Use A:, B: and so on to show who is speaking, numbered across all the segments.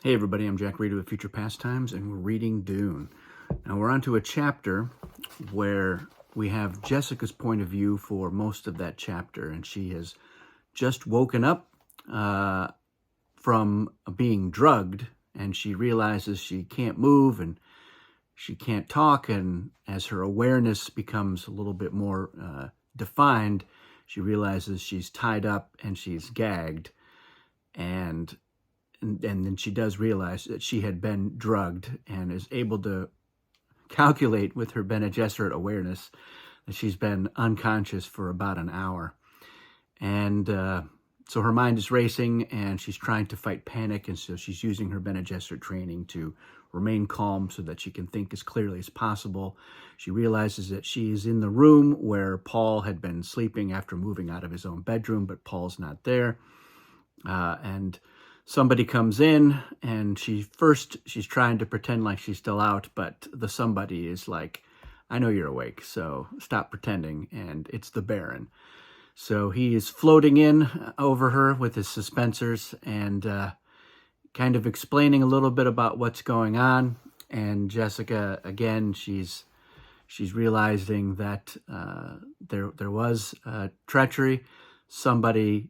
A: Hey everybody, I'm Jack Reeder with Future Pastimes, and we're reading Dune. Now we're on to a chapter where we have Jessica's point of view for most of that chapter, and she has just woken up from being drugged, and she realizes she can't move and she can't talk, and as her awareness becomes a little bit more defined, she realizes she's tied up and she's gagged, and then she does realize that she had been drugged and is able to calculate with her Bene Gesserit awareness that she's been unconscious for about an hour. And so her mind is racing and she's trying to fight panic, and so she's using her Bene Gesserit training to remain calm so that she can think as clearly as possible. She realizes that she is in the room where Paul had been sleeping after moving out of his own bedroom, but Paul's not there. And somebody comes in, and she's trying to pretend like she's still out, but the somebody is like, I know you're awake, so stop pretending, and it's the Baron. So he is floating in over her with his suspensors and kind of explaining a little bit about what's going on. And Jessica, again, she's realizing that there was treachery. Somebody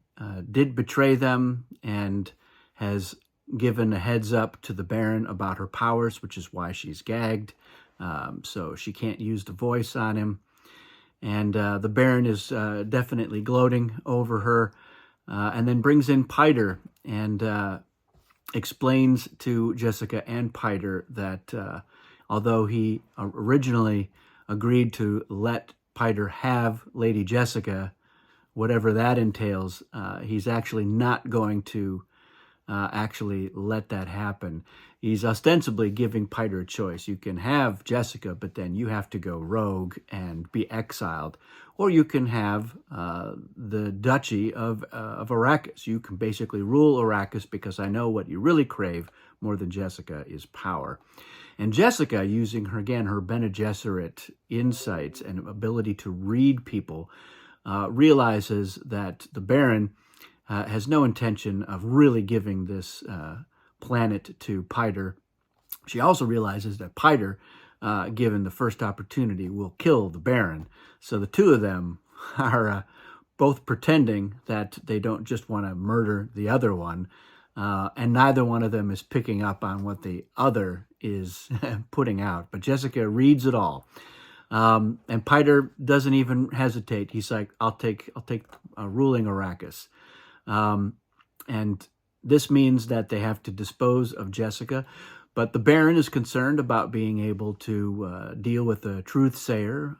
A: did betray them and has given a heads up to the Baron about her powers, which is why she's gagged. So she can't use the voice on him. And the Baron is definitely gloating over her, and then brings in Piter and explains to Jessica and Piter that although he originally agreed to let Piter have Lady Jessica, whatever that entails, he's actually not going to actually let that happen. He's ostensibly giving Piter a choice. You can have Jessica, but then you have to go rogue and be exiled. Or you can have the Duchy of Arrakis. You can basically rule Arrakis, because I know what you really crave more than Jessica is power. And Jessica, using her Bene Gesserit insights and ability to read people, realizes that the Baron has no intention of really giving this planet to Piter. She also realizes that Piter, given the first opportunity, will kill the Baron. So the two of them are both pretending that they don't just want to murder the other one, and neither one of them is picking up on what the other is putting out. But Jessica reads it all. And Piter doesn't even hesitate. He's like, I'll take ruling Arrakis. And this means that they have to dispose of Jessica, but the Baron is concerned about being able to deal with the truth-sayer,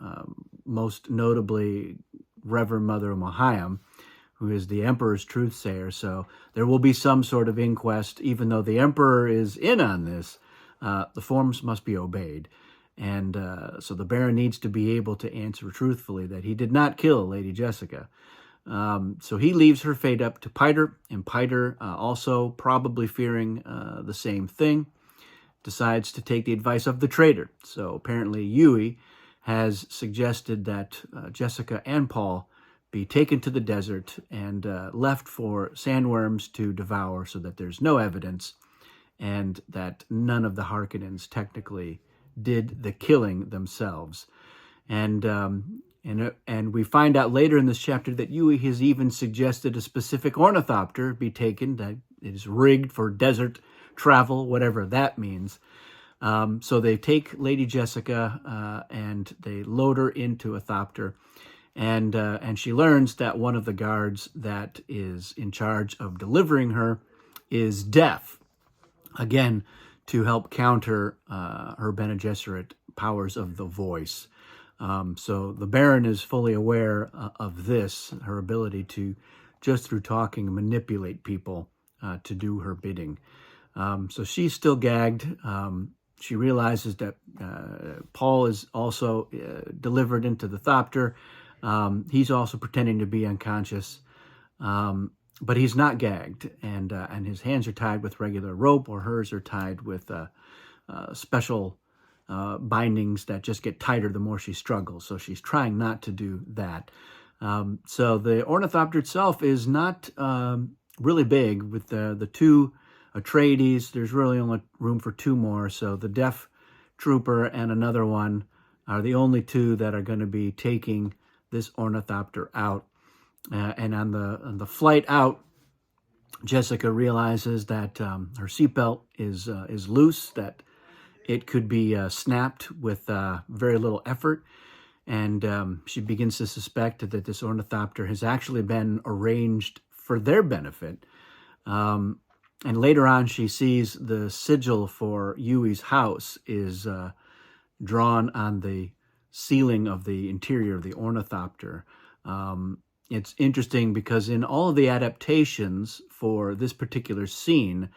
A: most notably Reverend Mother Mahayam, who is the Emperor's truth-sayer. So there will be some sort of inquest. Even though the Emperor is in on this, the forms must be obeyed. And so the Baron needs to be able to answer truthfully that he did not kill Lady Jessica. So he leaves her fate up to Piter, and Piter, also probably fearing the same thing, decides to take the advice of the traitor. So apparently Yui has suggested that Jessica and Paul be taken to the desert and left for sandworms to devour, so that there's no evidence, and that none of the Harkonnens technically did the killing themselves. And we find out later in this chapter that Yui has even suggested a specific ornithopter be taken that is rigged for desert travel, whatever that means. So they take Lady Jessica and they load her into a thopter, and she learns that one of the guards that is in charge of delivering her is deaf, again, to help counter her Bene Gesserit powers of the voice. So the Baron is fully aware of this, her ability to, just through talking, manipulate people to do her bidding. So she's still gagged. She realizes that Paul is also delivered into the thopter. He's also pretending to be unconscious, but he's not gagged, and his hands are tied with regular rope, or hers are tied with special bindings that just get tighter the more she struggles. So she's trying not to do that. So the ornithopter itself is not really big, with the two Atreides. There's really only room for 2 more, so the deaf trooper and another one are the only 2 that are going to be taking this ornithopter out. And on the flight out, Jessica realizes that her seatbelt is loose, that it could be snapped with very little effort. And she begins to suspect that this ornithopter has actually been arranged for their benefit. And later on, she sees the sigil for Yui's house is drawn on the ceiling of the interior of the ornithopter. It's interesting because in all of the adaptations for this particular scene,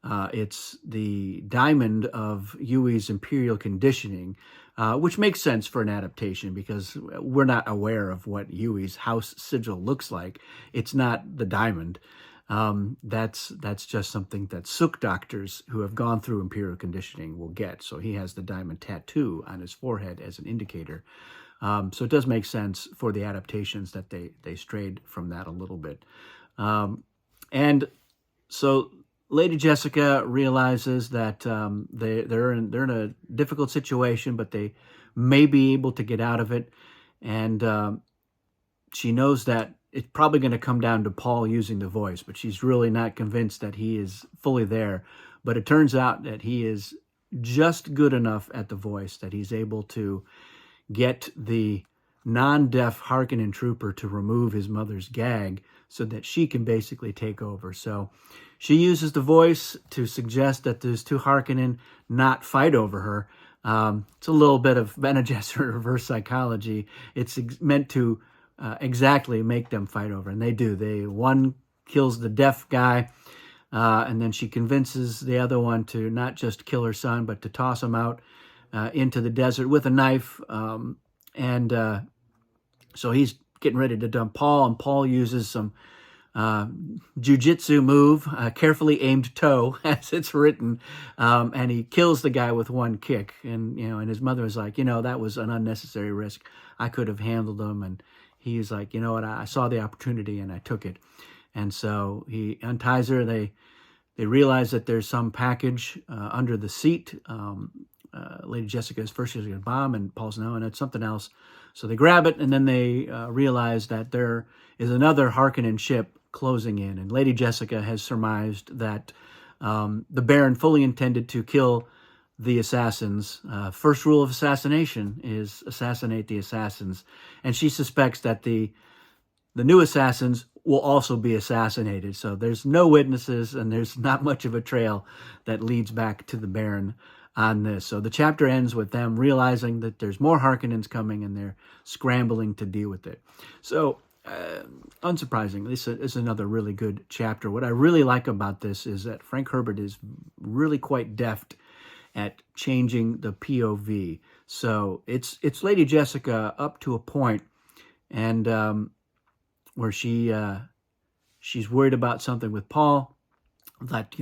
A: it's the diamond of Yui's imperial conditioning, which makes sense for an adaptation because we're not aware of what Yui's house sigil looks like. It's not the diamond. That's just something that Suk doctors who have gone through imperial conditioning will get. So he has the diamond tattoo on his forehead as an indicator. So it does make sense for the adaptations that they strayed from that a little bit. And so Lady Jessica realizes that they're in a difficult situation, but they may be able to get out of it. And she knows that it's probably going to come down to Paul using the voice, but she's really not convinced that he is fully there. But it turns out that he is just good enough at the voice that he's able to get the non-deaf Harkonnen trooper to remove his mother's gag so that she can basically take over. So she uses the voice to suggest that those 2 Harkonnen not fight over her. It's a little bit of Bene Gesserit reverse psychology. It's meant to exactly make them fight over, and they do. One kills the deaf guy, and then she convinces the other one to not just kill her son, but to toss him out into the desert with a knife. So he's getting ready to dump Paul, and Paul uses some jujitsu move, carefully aimed toe, as it's written, and he kills the guy with 1 kick. And his mother is like, that was an unnecessary risk. I could have handled him. And he's like, you know what? I saw the opportunity and I took it. And so he unties her. They realize that there's some package under the seat. Lady Jessica is first using a bomb, and Paul's no, and it's something else. So they grab it, and then they realize that there is another Harkonnen ship closing in, and Lady Jessica has surmised that the Baron fully intended to kill the assassins. First rule of assassination is assassinate the assassins, and she suspects that the new assassins will also be assassinated. So there's no witnesses, and there's not much of a trail that leads back to the Baron on this. So the chapter ends with them realizing that there's more Harkonnens coming, and they're scrambling to deal with it. So, unsurprisingly, this is another really good chapter. What I really like about this is that Frank Herbert is really quite deft at changing the POV. So it's Lady Jessica up to a point, and where she's worried about something with Paul. That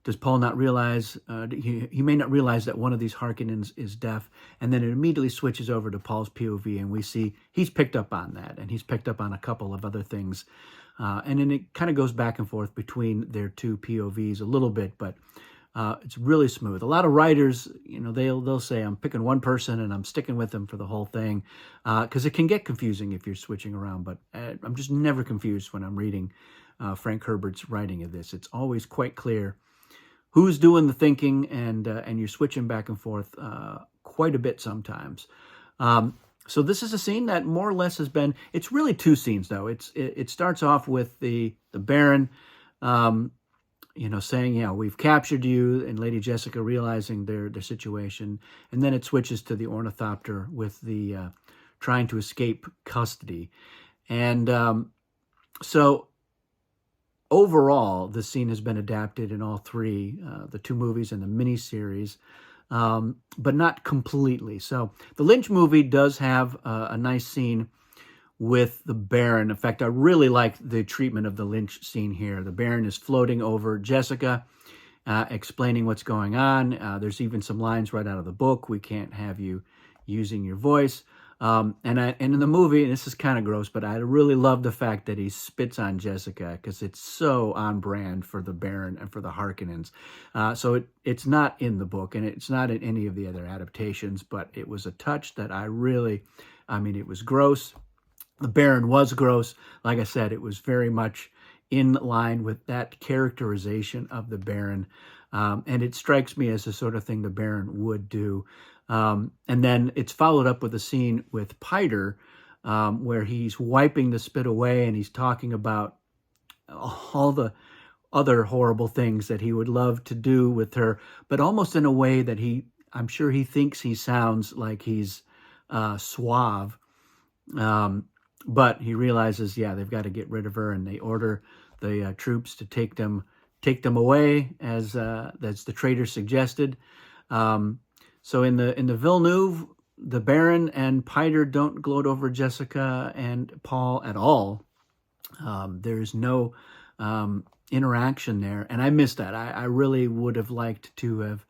A: does Paul not realize? He may not realize that one of these Harkonnens is deaf, and then it immediately switches over to Paul's POV, and we see he's picked up on that, and he's picked up on a couple of other things, and then it kind of goes back and forth between their 2 POVs a little bit, but it's really smooth. A lot of writers, they'll say, I'm picking one person and I'm sticking with them for the whole thing, because it can get confusing if you're switching around, but I'm just never confused when I'm reading Frank Herbert's writing of this. It's always quite clear who's doing the thinking, and you're switching back and forth quite a bit sometimes. So this is a scene that more or less has been, it's really 2 scenes though. It starts off with the Baron, saying, we've captured you, and Lady Jessica realizing their situation. And then it switches to the ornithopter with the trying to escape custody. And so overall, the scene has been adapted in all 3, the 2 movies and the miniseries, but not completely. So the Lynch movie does have a nice scene with the Baron. In fact, I really like the treatment of the Lynch scene here. The Baron is floating over Jessica, explaining what's going on. There's even some lines right out of the book. We can't have you using your voice. And in the movie, and this is kind of gross, but I really love the fact that he spits on Jessica because it's so on brand for the Baron and for the Harkonnens. So it's not in the book and it's not in any of the other adaptations, but it was a touch that I mean, it was gross. The Baron was gross. Like I said, it was very much in line with that characterization of the Baron. And it strikes me as the sort of thing the Baron would do. And then it's followed up with a scene with Piter, where he's wiping the spit away and he's talking about all the other horrible things that he would love to do with her, but almost in a way that I'm sure he thinks he sounds like he's suave. But he realizes, yeah, they've got to get rid of her, and they order the troops to take them away, as the traitor suggested. So in the Villeneuve, the Baron and Piter don't gloat over Jessica and Paul at all. There's no interaction there, and I missed that. I really would have liked to have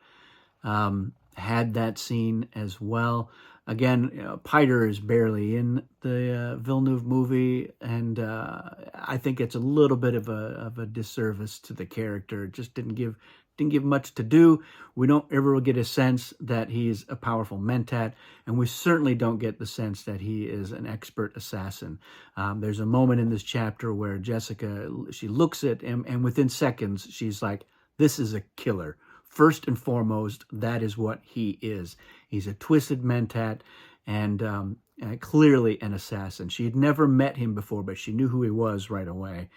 A: had that scene as well. Again, Piter is barely in the Villeneuve movie, and I think it's a little bit of a disservice to the character. It just didn't give much to do. We don't ever get a sense that he's a powerful mentat, and we certainly don't get the sense that he is an expert assassin. There's a moment in this chapter where Jessica, she looks at him, and within seconds, she's like, "This is a killer. First and foremost, that is what he is. He's a twisted mentat and clearly an assassin." She had never met him before, but she knew who he was right away.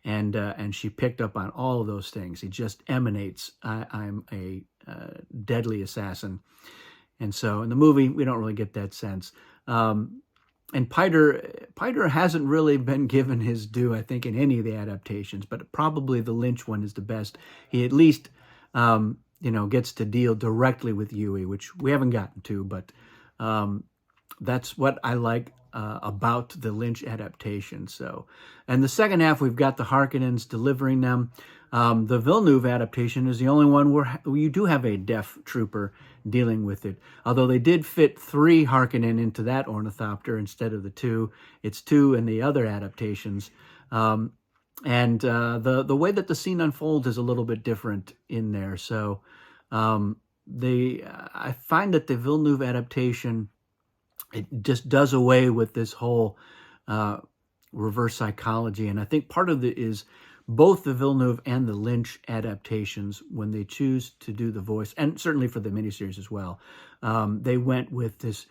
A: And she picked up on all of those things. He just emanates, I'm a deadly assassin. And so in the movie, we don't really get that sense. And Piter hasn't really been given his due, I think, in any of the adaptations, but probably the Lynch one is the best. He at least gets to deal directly with Yui, which we haven't gotten to, but that's what I like about the Lynch adaptation. So, and the second half, we've got the Harkonnens delivering them. The Villeneuve adaptation is the only one where you do have a deaf trooper dealing with it. Although they did fit 3 Harkonnen into that ornithopter instead of the 2. It's 2 in the other adaptations. And the way that the scene unfolds is a little bit different in there. So I find that the Villeneuve adaptation, it just does away with this whole reverse psychology. And I think part of it is both the Villeneuve and the Lynch adaptations, when they choose to do the voice, and certainly for the miniseries as well, they went with this,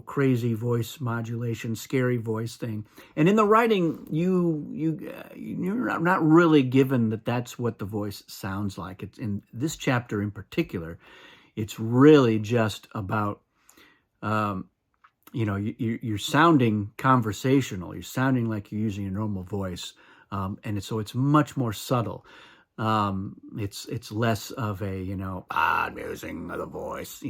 A: crazy voice modulation, scary voice thing. And in the writing, you're not really given that that's what the voice sounds like. It's in this chapter in particular, it's really just about, you're sounding conversational. You're sounding like you're using a normal voice. And so it's much more subtle. It's less of a, I'm using the voice.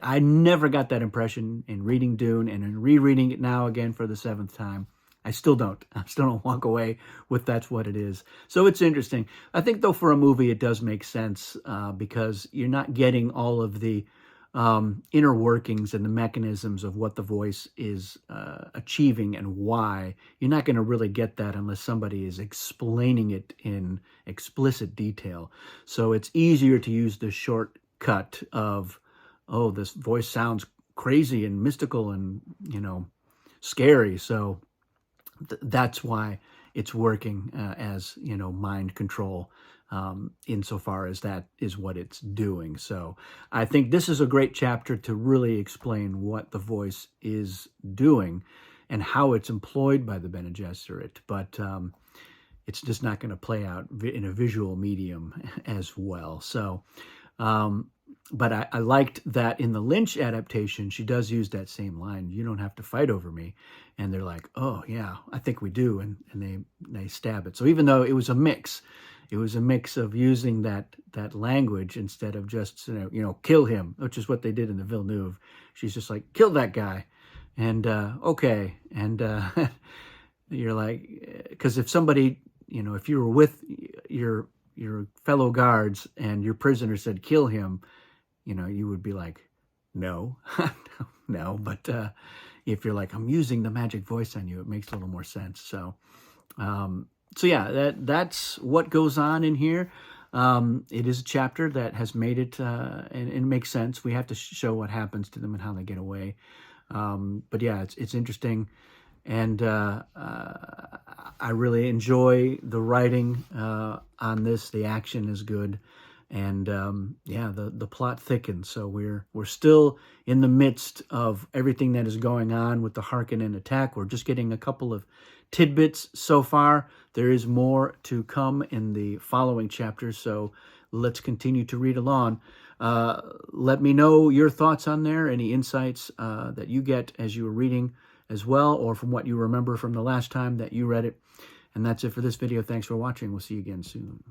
A: I never got that impression in reading Dune, and in rereading it now again for the 7th time. I still don't walk away with that's what it is. So it's interesting. I think, though, for a movie, it does make sense because you're not getting all of the inner workings and the mechanisms of what the voice is achieving and why. You're not going to really get that unless somebody is explaining it in explicit detail. So it's easier to use the shortcut of, oh, this voice sounds crazy and mystical and, scary. So that's why it's working as, mind control. Insofar as that is what it's doing. So I think this is a great chapter to really explain what the voice is doing and how it's employed by the Bene Gesserit. But it's just not going to play out in a visual medium as well. So, but I liked that in the Lynch adaptation, she does use that same line, "You don't have to fight over me." And they're like, "Oh, yeah, I think we do." And they stab it. So even though it was a mix, of using that language instead of just, kill him, which is what they did in the Villeneuve. She's just like, "Kill that guy." And, okay. And you're like, because if somebody, if you were with your fellow guards and your prisoner said, "Kill him," you would be like, No, no, but if you're like, I'm using the magic voice on you, it makes a little more sense. So, so yeah, that's what goes on in here. It is a chapter that has made it, and it makes sense. We have to show what happens to them and how they get away. But yeah, it's interesting, and I really enjoy the writing on this. The action is good, and yeah, the plot thickens. So we're still in the midst of everything that is going on with the Harkonnen attack. We're just getting a couple of tidbits so far. There is more to come in the following chapters, so let's continue to read along. Let me know your thoughts on there, any insights that you get as you were reading as well, or from what you remember from the last time that you read it. And that's it for this video. Thanks for watching. We'll see you again soon.